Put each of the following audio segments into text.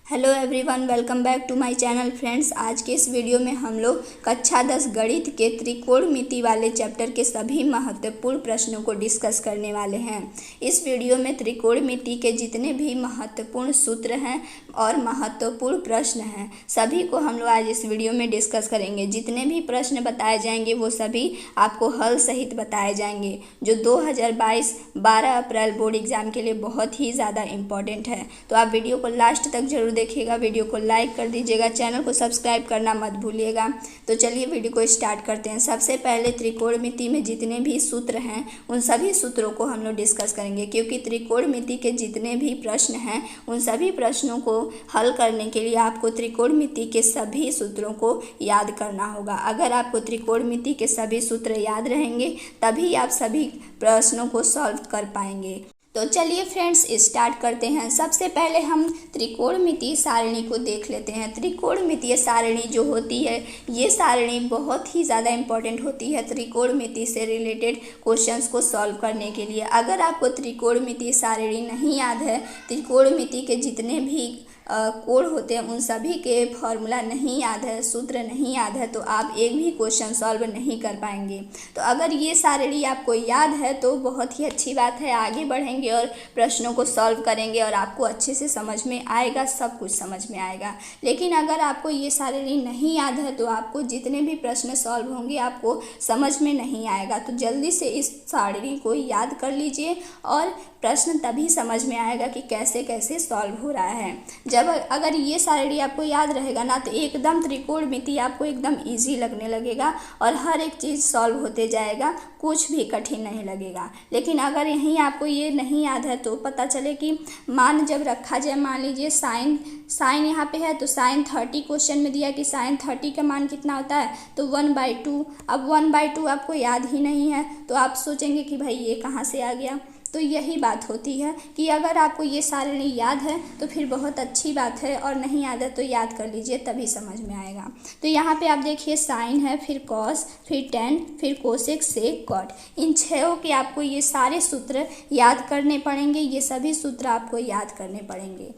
Hello everyone, welcome back to my channel friends. आज के इस वीडियो में हम लोग कक्षा 10 गणित के त्रिकोणमिति वाले चैप्टर के सभी महत्वपूर्ण प्रश्नों को डिस्कस करने वाले हैं। इस वीडियो में त्रिकोणमिति के जितने भी महत्वपूर्ण सूत्र हैं और महत्वपूर्ण प्रश्न हैं सभी को हम लोग आज इस वीडियो में डिस्कस करेंगे। जितने भी प्रश्न बताए जाएंगे वो सभी आपको हल सहित बताए जाएंगे, जो 2022 12 अप्रैल बोर्ड एग्जाम के लिए बहुत ही ज़्यादा इम्पॉर्टेंट है। तो आप वीडियो को लास्ट तक जरूर देखिएगा, वीडियो को लाइक कर दीजिएगा, चैनल को सब्सक्राइब करना मत भूलिएगा। तो चलिए वीडियो को स्टार्ट करते हैं। सबसे पहले त्रिकोणमिति में जितने भी सूत्र हैं उन सभी सूत्रों को हम लोग डिस्कस करेंगे, क्योंकि त्रिकोणमिति के जितने भी प्रश्न हैं उन सभी प्रश्नों को हल करने के लिए आपको त्रिकोणमिति के सभी सूत्रों को याद करना होगा। अगर आपको त्रिकोणमिति के सभी सूत्र याद रहेंगे तभी आप सभी प्रश्नों को सॉल्व कर पाएंगे। तो चलिए फ्रेंड्स स्टार्ट करते हैं। सबसे पहले हम त्रिकोणमितीय सारणी को देख लेते हैं। त्रिकोणमितीय सारणी जो होती है ये सारणी बहुत ही ज़्यादा इम्पॉर्टेंट होती है त्रिकोणमिति से रिलेटेड क्वेश्चंस को सॉल्व करने के लिए। अगर आपको त्रिकोणमितीय सारणी नहीं याद है, त्रिकोणमिति के जितने भी कोण होते हैं उन सभी के फॉर्मूला नहीं याद है, सूत्र नहीं याद है, तो आप एक भी क्वेश्चन सॉल्व नहीं कर पाएंगे। तो अगर ये सारणी आपको याद है तो बहुत ही अच्छी बात है, आगे बढ़ेंगे और प्रश्नों को सॉल्व करेंगे और आपको अच्छे से समझ में आएगा, सब कुछ समझ में आएगा। लेकिन अगर आपको ये सारणी नहीं याद है तो आपको जितने भी प्रश्न सॉल्व होंगे आपको समझ में नहीं आएगा। तो जल्दी से इस सारणी को याद कर लीजिए और प्रश्न तभी समझ में आएगा कि कैसे कैसे सॉल्व हो रहा है। जब अगर ये सारणी आपको याद रहेगा ना तो एकदम त्रिकोणमिति आपको एकदम इजी लगने लगेगा और हर एक चीज़ सॉल्व होते जाएगा, कुछ भी कठिन नहीं लगेगा। लेकिन अगर यहीं आपको ये नहीं याद है तो पता चले कि मान जब रखा जाए, मान लीजिए साइन यहाँ पे है तो साइन 30 क्वेश्चन में दिया कि साइन 30 का मान कितना होता है तो 1/2। अब 1/2 आपको याद ही नहीं है तो आप सोचेंगे कि भाई ये कहाँ से आ गया। तो यही बात होती है कि अगर आपको ये सारणी याद है तो फिर बहुत अच्छी बात है, और नहीं याद है तो याद कर लीजिए तभी समझ में आएगा। तो यहाँ पे आप देखिए साइन है, फिर कॉस, फिर टेन, फिर कोसेक, सेक, कॉट। इन छहों के आपको ये सारे सूत्र याद करने पड़ेंगे, ये सभी सूत्र आपको याद करने पड़ेंगे।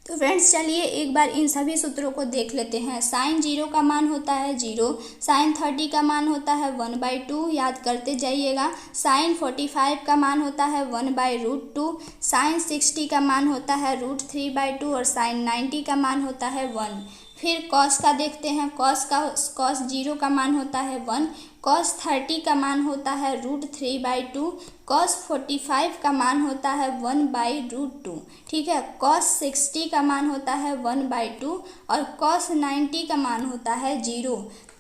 तो फ्रेंड्स चलिए एक बार इन सभी सूत्रों को देख लेते हैं। साइन 0 का मान होता है 0, साइन 30 का मान होता है 1/2, याद करते जाइएगा। साइन 45 का मान होता है 1/√2, साइन 60 का मान होता है √3/2 और साइन 90 का मान होता है 1। फिर कॉस का देखते हैं। कॉस 0 का मान होता है 1, कॉस 30 का मान होता है √3/2, कॉस 45 का मान होता है 1/√2, ठीक है। कॉस 60 का मान होता है 1/2 और कॉस 90 का मान होता है 0,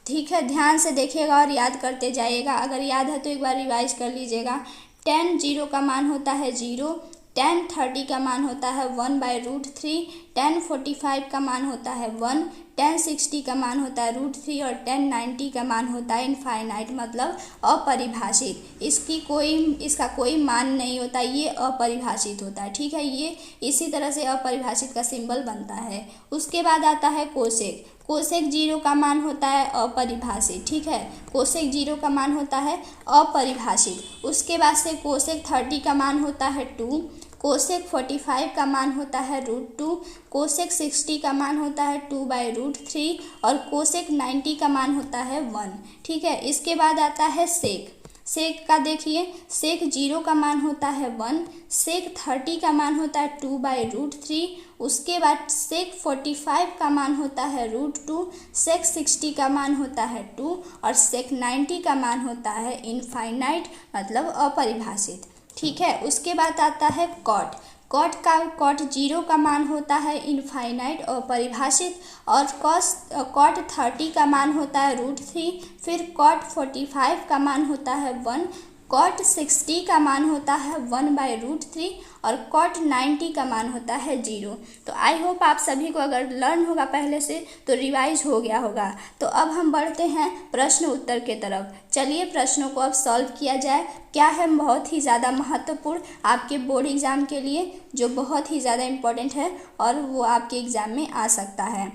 ठीक है। ध्यान से देखिएगा और याद करते जाइएगा। अगर याद है तो एक बार रिवाइज कर लीजिएगा। tan 0 का मान होता है 0, tan 30 का मान होता है 1/√3, tan 45 का मान होता है 1, tan 60 का मान होता है √3 और tan 90 का मान होता है इनफाइनाइट, मतलब अपरिभाषित। इसका कोई मान नहीं होता, ये अपरिभाषित होता है, ठीक है। ये इसी तरह से अपरिभाषित का सिंबल बनता है। उसके बाद आता है कोसेक। कोसेक 0 का मान होता है अपरिभाषित, ठीक है। कोसेक 0 का मान होता है अपरिभाषित। उसके बाद से कोसेक 30 का मान होता है 2, कोसेक 45 का मान होता है √2, कोसेक 60 का मान होता है 2/√3 और कोसेक 90 का मान होता है 1, ठीक है। इसके बाद आता है सेक। सेक का देखिए, सेक 0 का मान होता है 1, सेक 30 का मान होता है 2/√3, उसके बाद सेक 45 का मान होता है √2, सेक 60 का मान होता है 2 और सेक 90 का मान होता है इनफाइनाइट, मतलब अपरिभाषित, ठीक है। उसके बाद आता है कॉट। कॉट 0 का मान होता है इनफाइनाइट और परिभाषित, और कॉट 30 का मान होता है √3, फिर कॉट 45 का मान होता है 1, कॉट 60 का मान होता है 1/√3 और कॉट 90 का मान होता है 0। तो आई होप आप सभी को अगर लर्न होगा पहले से तो रिवाइज हो गया होगा। तो अब हम बढ़ते हैं प्रश्न उत्तर के तरफ। चलिए प्रश्नों को अब सॉल्व किया जाए। क्या है बहुत ही ज़्यादा महत्वपूर्ण आपके बोर्ड एग्ज़ाम के लिए, जो बहुत ही ज़्यादा इम्पोर्टेंट है और वो आपके एग्ज़ाम में आ सकता है।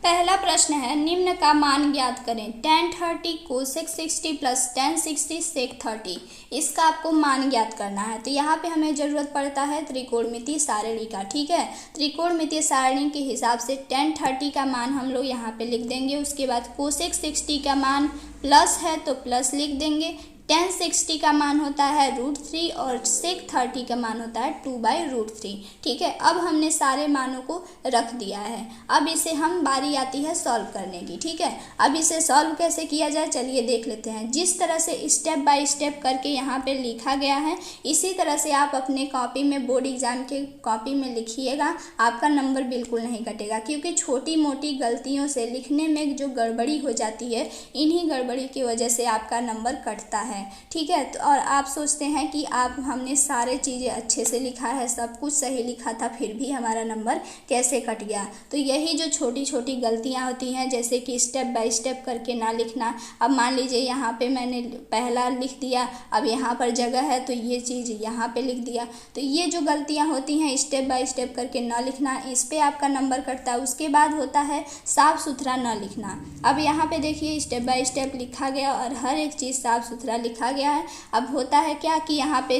पहला प्रश्न है, निम्न का मान ज्ञात करें। tan 30 cosec 60 plus tan 60 sec 30, इसका आपको मान ज्ञात करना है। तो यहाँ पे हमें ज़रूरत पड़ता है त्रिकोणमितीय सारणी का। ठीक है, त्रिकोणमितीय सारणी के हिसाब से tan 30 का मान हम लोग यहाँ पे लिख देंगे। उसके बाद cosec 60 का मान प्लस है तो प्लस लिख देंगे। tan 60 का मान होता है √3 और sec 30 का मान होता है 2/√3। ठीक है, अब हमने सारे मानों को रख दिया है। अब इसे हम बारी आती है सॉल्व करने की। ठीक है, अब इसे सॉल्व कैसे किया जाए चलिए देख लेते हैं। जिस तरह से स्टेप बाय स्टेप करके यहाँ पे लिखा गया है, इसी तरह से आप अपने कॉपी में, बोर्ड एग्जाम के कॉपी में लिखिएगा। आपका नंबर बिल्कुल नहीं कटेगा, क्योंकि छोटी मोटी गलतियों से लिखने में जो गड़बड़ी हो जाती है, इन्हीं गड़बड़ी की वजह से आपका नंबर कटता है। ठीक है, तो और आप सोचते हैं कि हमने सारे चीज़ें अच्छे से लिखा है, सब कुछ सही लिखा था, फिर भी हमारा नंबर कैसे कट गया। तो यही जो छोटी छोटी गलतियां होती हैं, जैसे कि स्टेप बाय स्टेप करके ना लिखना। अब मान लीजिए यहाँ पे मैंने पहला लिख दिया, अब यहाँ पर जगह है तो ये चीज़ यहाँ पे लिख दिया। तो ये जो गलतियाँ होती हैं स्टेप बाय स्टेप करके ना लिखना, इस पर आपका नंबर कटता है। उसके बाद होता है साफ़ सुथरा ना लिखना। अब यहाँ पे देखिए स्टेप बाय स्टेप लिखा गया और हर एक चीज़ साफ़ सुथरा लिखा गया है। अब होता है क्या कि यहाँ पे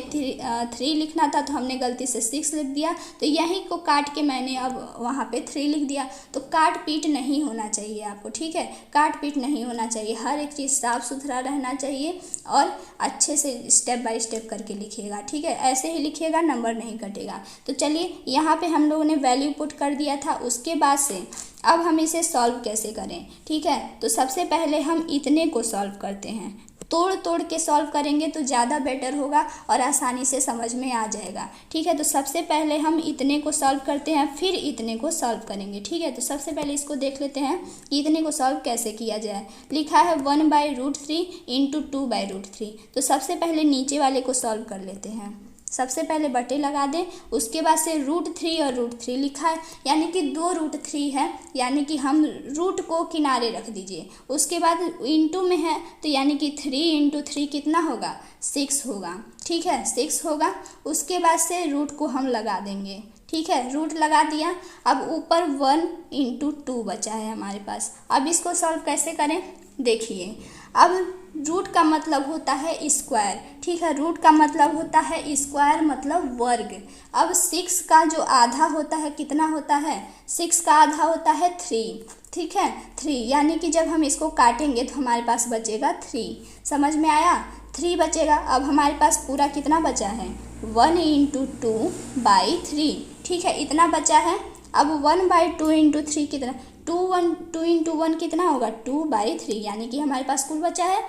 3 लिखना था तो हमने गलती से 6 लिख दिया, तो यहीं को काट के मैंने अब वहाँ पे 3 लिख दिया। तो काट पीट नहीं होना चाहिए आपको। ठीक है, काट पीट नहीं होना चाहिए, हर एक चीज़ साफ़ सुथरा रहना चाहिए और अच्छे से स्टेप बाय स्टेप करके लिखिएगा। ठीक है, ऐसे ही लिखिएगा, नंबर नहीं कटेगा। तो चलिए यहाँ पे हम लोगों ने वैल्यू पुट कर दिया था। उसके बाद से अब हम इसे सॉल्व कैसे करें। ठीक है, तो सबसे पहले हम इतने को सॉल्व करते हैं। तोड़ तोड़ के सॉल्व करेंगे तो ज़्यादा बेटर होगा और आसानी से समझ में आ जाएगा। ठीक है, तो सबसे पहले हम इतने को सॉल्व करते हैं, फिर इतने को सॉल्व करेंगे। ठीक है, तो सबसे पहले इसको देख लेते हैं कि इतने को सॉल्व कैसे किया जाए। लिखा है 1/√3 × 2/√3। तो सबसे पहले नीचे वाले को सॉल्व कर लेते हैं। सबसे पहले बटे लगा दें, उसके बाद से √3 और √3 लिखा है, यानी कि 2 √3 है, यानी कि हम रूट को किनारे रख दीजिए। उसके बाद इंटू में है तो यानी कि 3 × 3 कितना होगा, 6 होगा। ठीक है, 6 होगा। उसके बाद से रूट को हम लगा देंगे। ठीक है, रूट लगा दिया। अब ऊपर 1 × 2 बचा है हमारे पास। अब इसको सॉल्व कैसे करें देखिए। अब रूट का मतलब होता है स्क्वायर। ठीक है, रूट का मतलब होता है स्क्वायर, मतलब वर्ग। अब 6 का जो आधा होता है कितना होता है, 6 का आधा होता है 3। ठीक है, 3, यानी कि जब हम इसको काटेंगे तो हमारे पास बचेगा 3। समझ में आया, 3 बचेगा। अब हमारे पास पूरा कितना बचा है, 1 × 2/3। ठीक है, इतना बचा है। अब 1/2 × 3 कितना, 2 × 1 कितना होगा, 2/3, यानी कि हमारे पास कुल बचा है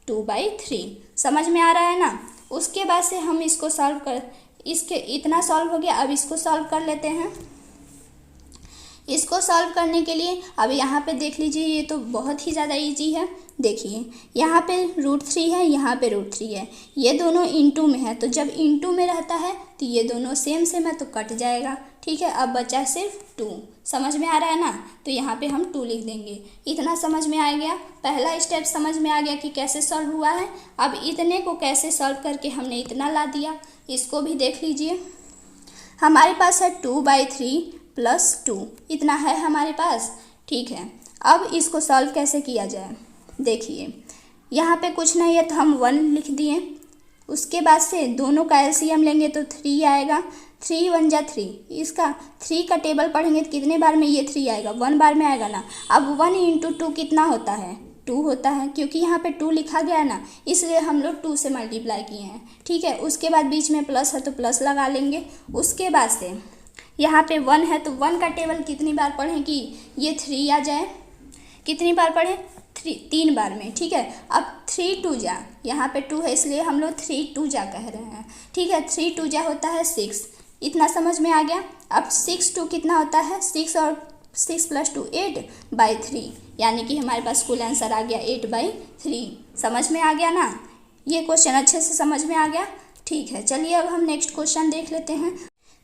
2/3। समझ में आ रहा है ना। उसके बाद से हम इसको सॉल्व कर, इसके इतना सॉल्व हो गया। अब इसको सॉल्व कर लेते हैं। इसको सॉल्व करने के लिए अब यहाँ पे देख लीजिए, ये तो बहुत ही ज़्यादा इजी है। देखिए यहाँ पे √3 है, यहाँ पे √3 है, ये दोनों इंटू में है। तो जब इंटू में रहता है तो ये दोनों सेम सेम है तो कट जाएगा। ठीक है, अब बचा सिर्फ 2। समझ में आ रहा है ना, तो यहाँ पे हम 2 लिख देंगे। इतना समझ में आ गया, पहला स्टेप समझ में आ गया कि कैसे सॉल्व हुआ है। अब इतने को कैसे सॉल्व करके हमने इतना ला दिया, इसको भी देख लीजिए। हमारे पास है 2/3 + 2, इतना है हमारे पास। ठीक है, अब इसको सॉल्व कैसे किया जाए देखिए। यहाँ पे कुछ नहीं है तो हम 1 लिख दिए। उसके बाद से दोनों का एलसीएम लेंगे तो 3 आएगा। 3 × 1 = 3, इसका 3 का टेबल पढ़ेंगे तो कितने बार में ये 3 आएगा, 1 बार में आएगा ना। अब 1 × 2 कितना होता है, 2 होता है, क्योंकि यहाँ पे 2 लिखा गया है ना, इसलिए हम लोग 2 से मल्टीप्लाई किए हैं। ठीक है, उसके बाद बीच में प्लस है तो प्लस लगा लेंगे। उसके बाद से यहाँ पे 1 है तो 1 का टेबल कितनी बार पढ़ें कि ये 3 आ जाए, कितनी बार पढ़ें, 3 बार में। ठीक है, अब 3 × 2 = यहाँ पे 2 है इसलिए हम लोग 3 × 2 = कह रहे हैं। ठीक है, 3 × 2 = होता है 6। इतना समझ में आ गया। अब 6 × 2 कितना होता है, 6 और 6 + 2 8/3, यानी कि हमारे पास कुल आंसर आ गया 8/3। समझ में आ गया ना, ये क्वेश्चन अच्छे से समझ में आ गया। ठीक है, चलिए अब हम नेक्स्ट क्वेश्चन देख लेते हैं।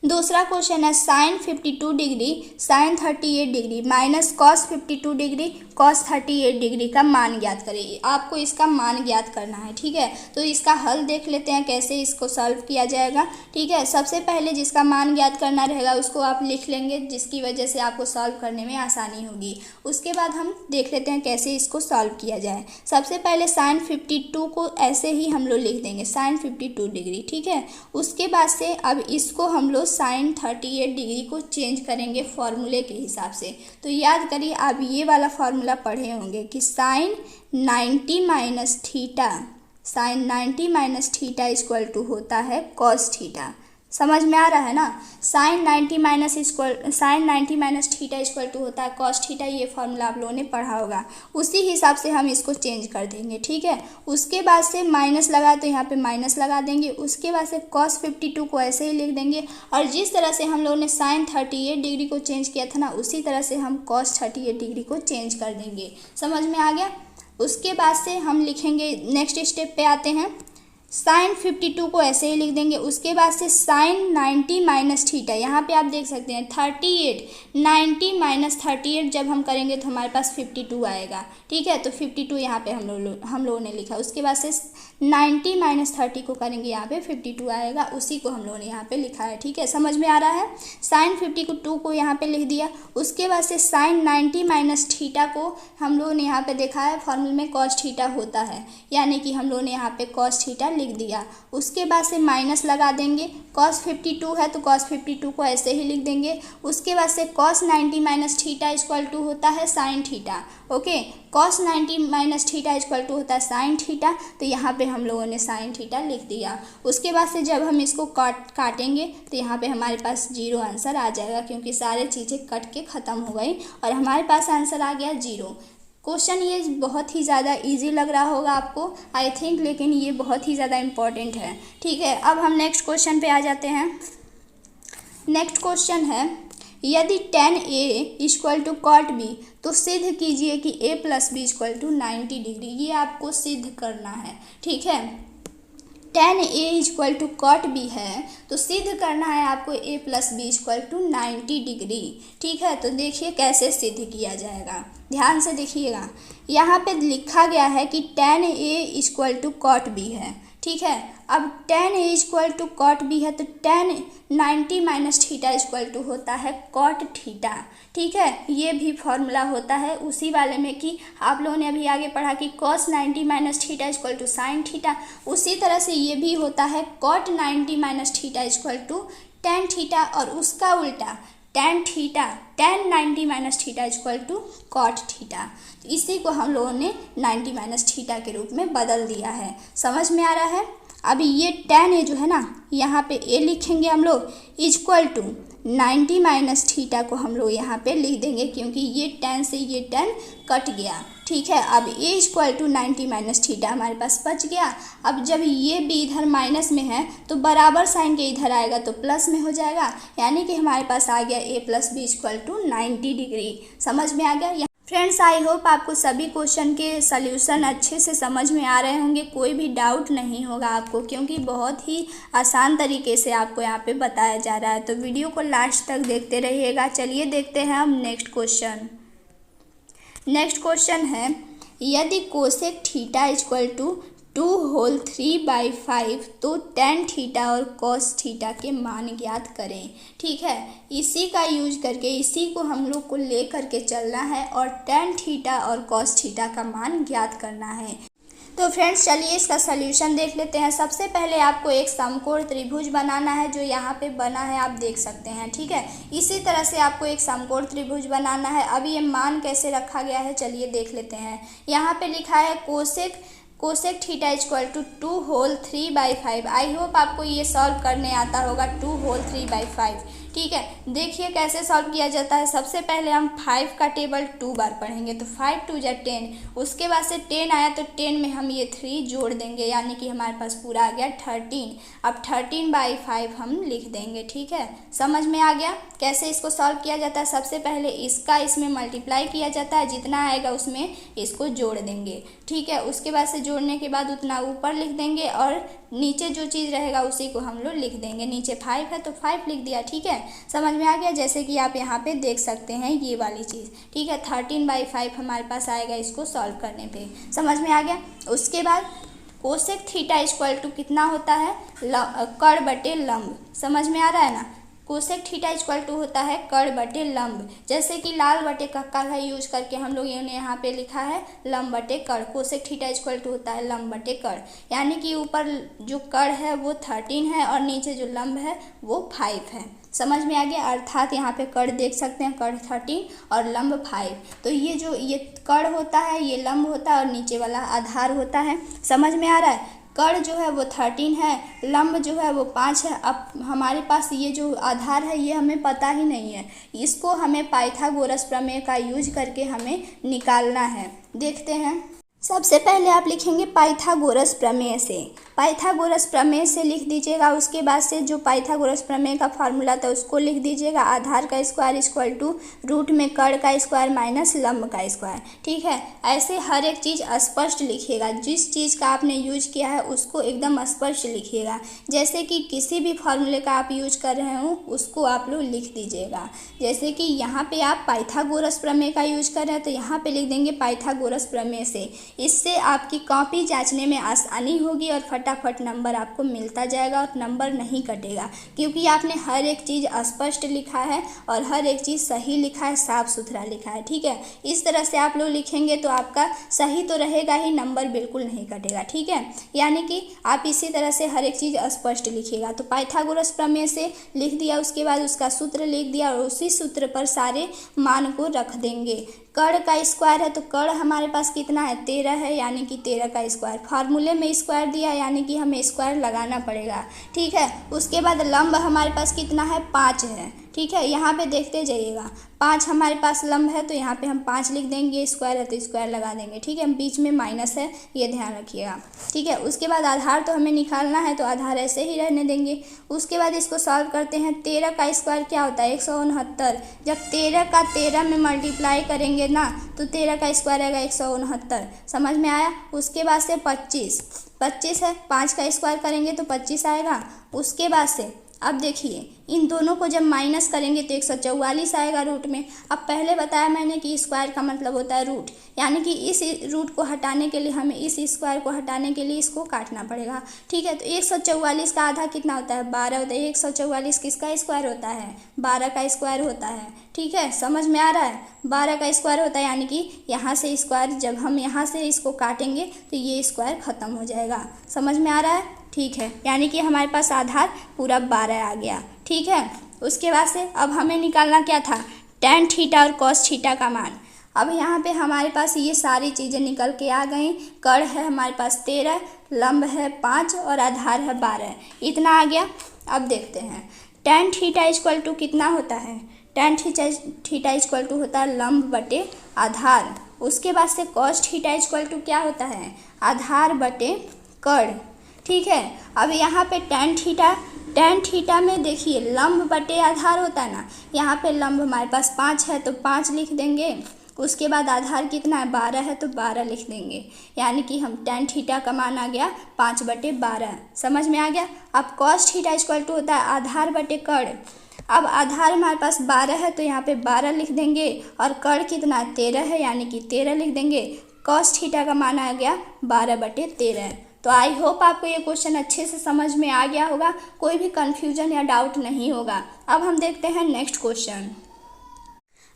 दूसरा क्वेश्चन है sine 52 degree sine 38 degree minus cos 52 degree cos 38 degree का मान ज्ञात करें। आपको इसका मान ज्ञात करना है, ठीक है। तो इसका हल देख लेते हैं कैसे इसको सॉल्व किया जाएगा, ठीक है। सबसे पहले जिसका मान ज्ञात करना रहेगा उसको आप लिख लेंगे, जिसकी वजह से आपको सॉल्व करने में आसानी होगी। उसके बाद हम देख लेते हैं कैसे इसको सॉल्व किया जाए। सबसे पहले साइन 52 को ऐसे ही हम लोग लिख देंगे, साइन 52 डिग्री, ठीक है। उसके बाद से अब इसको हम लोग साइन 38 डिग्री को चेंज करेंगे फॉर्मूले के हिसाब से। तो याद करिए, आप ये वाला फॉर्मूला पढ़े होंगे कि sine 90 minus theta, sine 90 minus theta equal to होता है कॉस थीटा। समझ में आ रहा है ना। Sine 90 minus theta equal to होता है कॉस थीटा। ये फॉर्मूला आप लोगों ने पढ़ा होगा, उसी हिसाब से हम इसको चेंज कर देंगे, ठीक है। उसके बाद से माइनस लगा तो यहाँ पे माइनस लगा देंगे। उसके बाद से कॉस 52 को ऐसे ही लिख देंगे, और जिस तरह से हम लोगों ने साइन 38 डिग्री को चेंज किया था ना, उसी तरह से हम कॉस 38 डिग्री को चेंज कर देंगे। समझ में आ गया। उसके बाद से हम लिखेंगे, नेक्स्ट स्टेप पे आते हैं। साइन 52 को ऐसे ही लिख देंगे। उसके बाद से साइन 90 माइनस थीटा, यहाँ पे आप देख सकते हैं 38, 90 माइनस 38 जब हम करेंगे तो हमारे पास 52 आएगा, ठीक है। तो 52 यहाँ पे हम लोगों ने लिखा। उसके बाद से 90 माइनस 30 को करेंगे, यहाँ पे 52 आएगा, उसी को हम लोगों ने यहाँ पे लिखा है, ठीक है। समझ में आ रहा है। साइन 52 को यहाँ पे लिख दिया। उसके बाद से साइन 90 माइनस थीटा को हम लोगों ने यहाँ पे देखा है फॉर्मूले में कॉस थीटा होता है, यानी कि हम लोगों ने यहाँ पे कॉस थीटा लिख दिया। उसके बाद से माइनस लगा देंगे। कॉस 52 है तो कॉस 52 को ऐसे ही लिख देंगे। उसके बाद से cos 90 minus theta equal to होता है sine theta, okay. Cos 90 minus theta equal to होता है साइन थीटा, तो यहाँ पे हम लोगों ने साइन थीटा लिख दिया। उसके बाद से जब हम इसको काटेंगे तो यहाँ पे हमारे पास 0 आंसर आ जाएगा, क्योंकि सारे चीज़ें कट के ख़त्म हो गई और हमारे पास आंसर आ गया 0। क्वेश्चन ये बहुत ही ज़्यादा इजी लग रहा होगा आपको, आई थिंक, लेकिन ये बहुत ही ज़्यादा इम्पॉर्टेंट है, ठीक है। अब हम नेक्स्ट क्वेश्चन पे आ जाते हैं। नेक्स्ट क्वेश्चन है, यदि tan A equal to cot B तो सिद्ध कीजिए कि A plus B equal to 90 degree. ये आपको सिद्ध करना है, ठीक है। tan A equal to cot B है तो सिद्ध करना है आपको A plus B equal to 90 degree, ठीक है। तो देखिए कैसे सिद्ध किया जाएगा, ध्यान से देखिएगा। यहाँ पे लिखा गया है कि tan A equal to cot B है, ठीक है। अब tan A equal to cot B है तो tan 90 minus theta equal to होता है कॉट थीटा, ठीक है। ये भी फॉर्मूला होता है उसी वाले में कि आप लोगों ने अभी आगे पढ़ा कि cos 90 minus theta equal to sine theta, उसी तरह से ये भी होता है cot 90 minus theta equal to tan theta, और उसका उल्टा tan 90 minus theta equal to cot theta. तो इसी को हम लोगों ने 90 माइनस थीटा के रूप में बदल दिया है। समझ में आ रहा है। अभी ये tan A जो है ना, यहाँ पे A लिखेंगे हम लोग इक्वल टू 90 माइनस थीटा को हम लोग यहाँ पे लिख देंगे, क्योंकि ये tan से ये tan कट गया, ठीक है। अब A equal to 90 minus theta हमारे पास बच गया। अब जब ये भी इधर माइनस में है तो बराबर साइन के इधर आएगा तो प्लस में हो जाएगा, यानी कि हमारे पास आ गया A plus B equal to 90 degree. समझ में आ गया। फ्रेंड्स, आई होप आपको सभी क्वेश्चन के सल्यूशन अच्छे से समझ में आ रहे होंगे, कोई भी डाउट नहीं होगा आपको, क्योंकि बहुत ही आसान तरीके से आपको यहाँ पे बताया जा रहा है। तो वीडियो को लास्ट तक देखते रहिएगा। चलिए देखते हैं हम नेक्स्ट क्वेश्चन। नेक्स्ट क्वेश्चन है, यदि cosec theta equal to 2 whole 3/5 तो tan थीटा और cos थीटा के मान ज्ञात करें, ठीक है। इसी का यूज करके, इसी को हम लोग को ले करके चलना है और tan थीटा और cos थीटा का मान ज्ञात करना है। तो फ्रेंड्स चलिए इसका सल्यूशन देख लेते हैं। सबसे पहले आपको एक समकोण त्रिभुज बनाना है, जो यहाँ पे बना है आप देख सकते हैं, ठीक है। इसी तरह से आपको एक समकोण त्रिभुज बनाना है। अब ये मान कैसे रखा गया है चलिए देख लेते हैं। यहाँ पे लिखा है cosec theta equal to 2 whole 3/5। I hope आपको ये सॉल्व करने आता होगा, 2 होल 3/5, ठीक है। देखिए कैसे सॉल्व किया जाता है। सबसे पहले हम 5 का टेबल 2 बार पढ़ेंगे, तो 5 2 जा 10। उसके बाद से 10 आया तो 10 में हम ये 3 जोड़ देंगे, यानी कि हमारे पास पूरा आ गया 13। अब 13/5 हम लिख देंगे, ठीक है। समझ में आ गया कैसे इसको सॉल्व किया जाता है। सबसे पहले इसका इसमें मल्टीप्लाई किया जाता है, जितना आएगा उसमें इसको जोड़ देंगे, ठीक है। उसके बाद से जोड़ने के बाद उतना ऊपर लिख देंगे और नीचे जो चीज़ रहेगा उसी को हम लोग लिख देंगे। नीचे 5 है तो 5 लिख दिया, ठीक है। समझ में आ गया, जैसे कि आप यहाँ पे देख सकते हैं ये वाली चीज़, ठीक है। 13/5 हमारे पास आएगा इसको सॉल्व करने पे, समझ में आ गया। उसके बाद कोसेक थीटा इक्वल टू कितना होता है, कड़ बटे लंब, समझ में आ रहा है ना। कोसेक थीटा इक्वल टू होता है कड़ बटे लंब, जैसे कि लाल बटे कक्का का यूज करके हम लोग ने यहाँ पे लिखा है लंब बटे कड़। कोसेक थीटा इक्वल टू होता है लंब बटे कड़, यानी कि ऊपर जो कड़ है वो 13 है और नीचे जो लंब है वो 5 है, समझ में आ गया। अर्थात यहाँ पे कड़ देख सकते हैं, कड़ 13 और लंब 5। तो ये कड़ होता है, ये लंब होता है और नीचे वाला आधार होता है, समझ में आ रहा है। कड़ जो है वो 13 है, लंब जो है वो 5 है। अब हमारे पास ये जो आधार है ये हमें पता ही नहीं है, इसको हमें पाइथागोरस प्रमेय का यूज करके हमें निकालना है। देखते हैं, सबसे पहले आप लिखेंगे पाइथागोरस प्रमेय से। पाइथागोरस प्रमेय से लिख दीजिएगा, उसके बाद से जो पाइथागोरस प्रमेय का फार्मूला था उसको लिख दीजिएगा। आधार का स्क्वायर इक्वल टू रूट में कड़ का स्क्वायर माइनस लंब का स्क्वायर, ठीक है। ऐसे हर एक चीज़ स्पष्ट लिखिएगा, जिस चीज़ का आपने यूज किया है उसको एकदम स्पष्ट लिखिएगा। जैसे कि किसी भी फार्मूले का आप यूज कर रहे हो उसको आप लोग लिख दीजिएगा। जैसे कि यहाँ पे आप पाइथागोरस प्रमेय का यूज कर रहे हैं तो यहाँ पे लिख देंगे पाइथागोरस प्रमेय से। इससे आपकी कॉपी जांचने में आसानी होगी और फटाफट नंबर आपको मिलता जाएगा और नंबर नहीं कटेगा, क्योंकि आपने हर एक चीज़ स्पष्ट लिखा है और हर एक चीज़ सही लिखा है, साफ सुथरा लिखा है, ठीक है। इस तरह से आप लोग लिखेंगे तो आपका सही तो रहेगा ही, नंबर बिल्कुल नहीं कटेगा, ठीक है। यानी कि आप इसी तरह से हर एक चीज़ स्पष्ट लिखिएगा। तो पाइथागोरस प्रमेय से लिख दिया, उसके बाद उसका सूत्र लिख दिया और उसी सूत्र पर सारे मान को रख देंगे। कड़ का स्क्वायर है तो कड़ हमारे पास कितना है, 13 है, यानी कि 13 का स्क्वायर। फार्मूले में स्क्वायर दिया यानी कि हमें स्क्वायर लगाना पड़ेगा, ठीक है। उसके बाद लंब हमारे पास कितना है, 5 है, ठीक है। यहाँ पे देखते जाइएगा, 5 हमारे पास लंब है तो यहाँ पे हम 5 लिख देंगे, स्क्वायर है तो स्क्वायर लगा देंगे, ठीक है। बीच में माइनस है, ये ध्यान रखिएगा, ठीक है। उसके बाद आधार तो हमें निकालना है तो आधार ऐसे ही रहने देंगे। उसके बाद इसको सॉल्व करते हैं। 13 का स्क्वायर क्या होता है, 169। जब 13 का 13 में मल्टीप्लाई करेंगे ना तो 13 का स्क्वायर आएगा 169, समझ में आया। उसके बाद से 25 है, 5 का स्क्वायर करेंगे तो 25 आएगा। उसके बाद से अब देखिए इन दोनों को जब माइनस करेंगे तो 144 आएगा रूट में। अब पहले बताया मैंने कि स्क्वायर का मतलब होता है रूट, यानी कि इस रूट को हटाने के लिए हमें इस स्क्वायर को हटाने के लिए इसको काटना पड़ेगा, ठीक है। तो 144 का आधा कितना होता है, 12 होता है। 144 किसका स्क्वायर होता है, 12 का स्क्वायर होता है, ठीक है। समझ में आ रहा है, 12 का स्क्वायर होता है, यानी कि यहाँ से स्क्वायर जब हम यहाँ से इसको काटेंगे तो ये स्क्वायर ख़त्म हो जाएगा, समझ में आ रहा है, ठीक है। यानी कि हमारे पास आधार पूरा 12 आ गया, ठीक है। उसके बाद से अब हमें निकालना क्या था, tan थीटा और cos थीटा का मान। अब यहाँ पे हमारे पास ये सारी चीज़ें निकल के आ गई। कड़ है हमारे पास 13, लंब है 5 और आधार है 12, इतना आ गया। अब देखते हैं tan थीटा इक्वल टू कितना होता है, tan थीटा इक्वल टू होता है लंब बटे आधार। उसके बाद से cos थीटा इक्वल टू क्या होता है, आधार बटे कड़, ठीक है। अब यहाँ पे tan थीटा में देखिए लंब बटे आधार होता है ना, यहाँ पे लंब हमारे पास 5 है तो 5 लिख देंगे। उसके बाद आधार कितना है, 12 है तो 12 लिख देंगे, यानी कि हम tan थीटा का मान आ गया 5/12, समझ में आ गया। अब cos थीटा इक्वल टू होता है आधार बटे कड़। अब आधार हमारे पास 12 है तो यहाँ पे 12 लिख देंगे और कड़ कितना 13 है, यानी कि 13 लिख देंगे। cos थीटा का मान आ गया 12/13। तो आई होप आपको ये क्वेश्चन अच्छे से समझ में आ गया होगा, कोई भी कन्फ्यूजन या डाउट नहीं होगा। अब हम देखते हैं नेक्स्ट क्वेश्चन।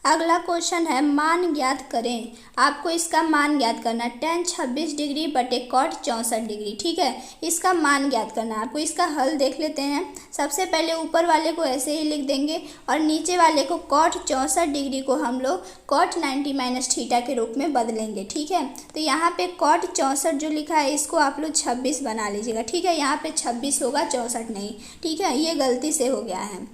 अगला क्वेश्चन है मान ज्ञात करें। आपको इसका मान ज्ञात करना है, tan 26 डिग्री बटे cot 64 डिग्री, ठीक है। इसका मान ज्ञात करना है आपको। इसका हल देख लेते हैं। सबसे पहले ऊपर वाले को ऐसे ही लिख देंगे और नीचे वाले को cot 64 डिग्री को हम लोग cot 90 माइनस थीटा के रूप में बदलेंगे, ठीक है। तो यहाँ पे cot 64 जो लिखा है इसको आप लोग 26 बना लीजिएगा, ठीक है। यहाँ पे 26 होगा 64 नहीं, ठीक है, ये गलती से हो गया है।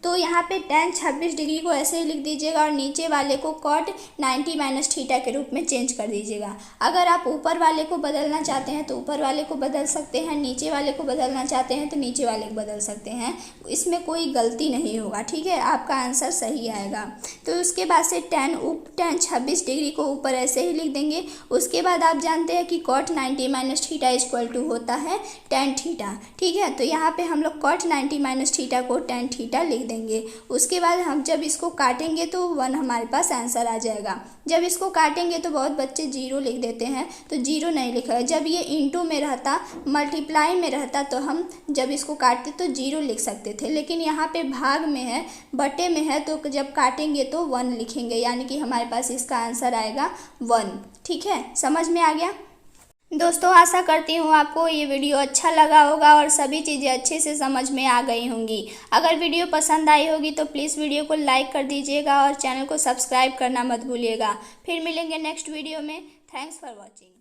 तो यहाँ पे tan 26 डिग्री को ऐसे ही लिख दीजिएगा और नीचे वाले को cot 90 माइनस थीटा के रूप में चेंज कर दीजिएगा। अगर आप ऊपर वाले को बदलना चाहते हैं तो ऊपर वाले को बदल सकते हैं, नीचे वाले को बदलना चाहते हैं तो नीचे वाले को बदल सकते हैं, इसमें कोई गलती नहीं होगा। ठीक है, आपका आंसर सही आएगा। तो उसके बाद से tan 26 डिग्री को ऊपर ऐसे ही लिख देंगे। उसके बाद आप जानते हैं कि cot 90 minus theta equal to होता है tan थीटा। ठीक है, तो यहाँ पे हम लोग cot 90 माइनस थीटा को tan थीटा लिख देंगे। उसके बाद हम जब इसको काटेंगे तो 1 हमारे पास आंसर आ जाएगा। जब इसको काटेंगे तो बहुत बच्चे 0 लिख देते हैं, तो 0 नहीं लिखा है। जब ये इंटू में रहता, मल्टीप्लाई में रहता, तो हम जब इसको काटते तो 0 लिख सकते थे, लेकिन यहाँ पे भाग में है, बटे में है, तो जब काटेंगे तो 1 लिखेंगे, यानी कि हमारे पास इसका आंसर आएगा 1। ठीक है, समझ में आ गया दोस्तों। आशा करती हूँ आपको ये वीडियो अच्छा लगा होगा और सभी चीज़ें अच्छे से समझ में आ गई होंगी। अगर वीडियो पसंद आई होगी तो प्लीज़ वीडियो को लाइक कर दीजिएगा और चैनल को सब्सक्राइब करना मत भूलिएगा। फिर मिलेंगे नेक्स्ट वीडियो में। Thanks for watching.